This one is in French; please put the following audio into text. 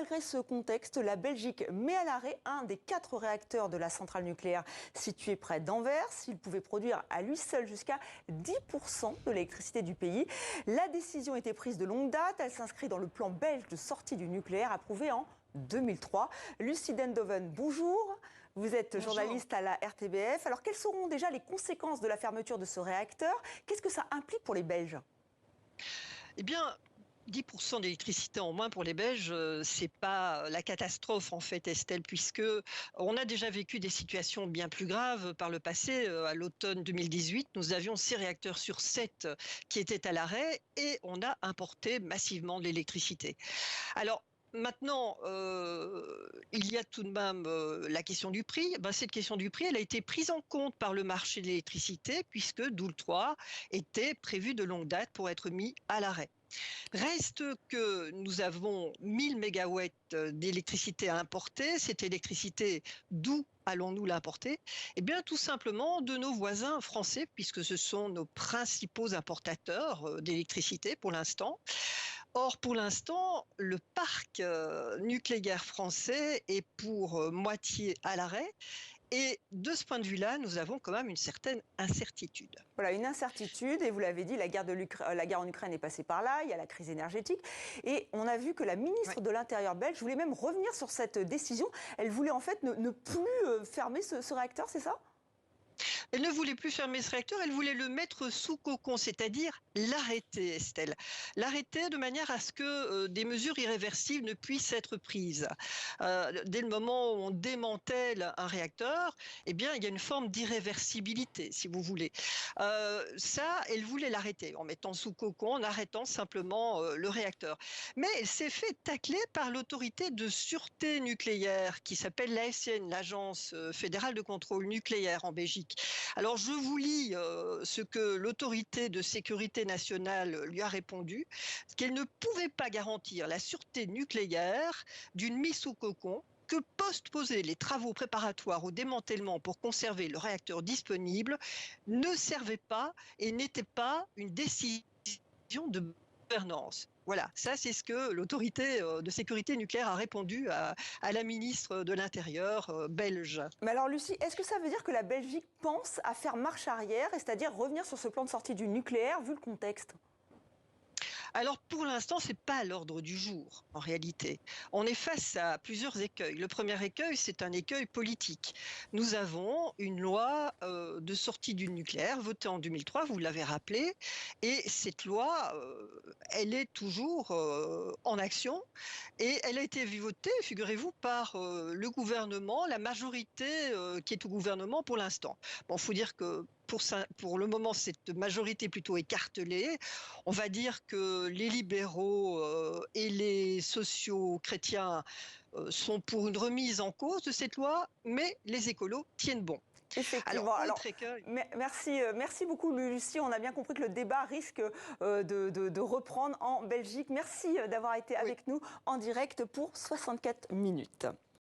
malgré ce contexte, la Belgique met à l'arrêt un des 4 réacteurs de la centrale nucléaire située près d'Anvers. Il pouvait produire à lui seul jusqu'à 10% de l'électricité du pays. La décision était prise de longue date. Elle s'inscrit dans le plan belge de sortie du nucléaire approuvé en 2003. Lucie Dendoven, bonjour. Vous êtes journaliste à la RTBF. Alors, quelles seront déjà les conséquences de la fermeture de ce réacteur? Qu'est-ce que ça implique pour les Belges? Eh bien, 10% d'électricité en moins pour les Belges, c'est pas la catastrophe en fait, Estelle, puisque on a déjà vécu des situations bien plus graves par le passé. À l'automne 2018, nous avions 6 réacteurs sur 7 qui étaient à l'arrêt et on a importé massivement de l'électricité. Alors, maintenant, il y a tout de même la question du prix. Cette question du prix, elle a été prise en compte par le marché de l'électricité, puisque Doel 3 était prévu de longue date pour être mis à l'arrêt. Reste que nous avons 1000 mégawatts d'électricité à importer. Cette électricité, d'où allons-nous l'importer? Eh bien, tout simplement de nos voisins français, puisque ce sont nos principaux importateurs d'électricité pour l'instant. Or, pour l'instant, le parc nucléaire français est pour moitié à l'arrêt. Et de ce point de vue-là, nous avons quand même une certaine incertitude. Voilà, une incertitude, et vous l'avez dit, la guerre en Ukraine est passée par là, il y a la crise énergétique. Et on a vu que la ministre de l'Intérieur belge voulait même revenir sur cette décision. Elle voulait en fait ne plus fermer ce réacteur, c'est ça ? Elle ne voulait plus fermer ce réacteur, elle voulait le mettre sous cocon, c'est-à-dire l'arrêter, Estelle. L'arrêter de manière à ce que des mesures irréversibles ne puissent être prises. Dès le moment où on démantèle un réacteur, eh bien, il y a une forme d'irréversibilité, si vous voulez. Ça, elle voulait l'arrêter en mettant sous cocon, en arrêtant simplement le réacteur. Mais elle s'est fait tacler par l'autorité de sûreté nucléaire qui s'appelle l'ASN, l'Agence fédérale de contrôle nucléaire en Belgique. Alors, je vous lis ce que l'autorité de sécurité nationale lui a répondu, qu'elle ne pouvait pas garantir la sûreté nucléaire d'une mise sous cocon, que postposer les travaux préparatoires au démantèlement pour conserver le réacteur disponible ne servait pas et n'était pas une décision de gouvernance. Voilà, ça c'est ce que l'autorité de sécurité nucléaire a répondu à la ministre de l'Intérieur belge. Mais alors Lucie, est-ce que ça veut dire que la Belgique pense à faire marche arrière, c'est-à-dire revenir sur ce plan de sortie du nucléaire, vu le contexte ? Alors pour l'instant, ce n'est pas à l'ordre du jour, en réalité. On est face à plusieurs écueils. Le premier écueil, c'est un écueil politique. Nous avons une loi de sortie du nucléaire votée en 2003, vous l'avez rappelé, et cette loi, elle est toujours en action, et elle a été votée, figurez-vous, par le gouvernement, la majorité qui est au gouvernement pour l'instant. Bon, il faut dire que pour le moment, cette majorité est plutôt écartelée. On va dire que les libéraux et les sociaux-chrétiens sont pour une remise en cause de cette loi, mais les écolos tiennent bon. Effectivement. Alors, merci beaucoup Lucie. On a bien compris que le débat risque de reprendre en Belgique. Merci d'avoir été avec nous en direct pour 64 minutes.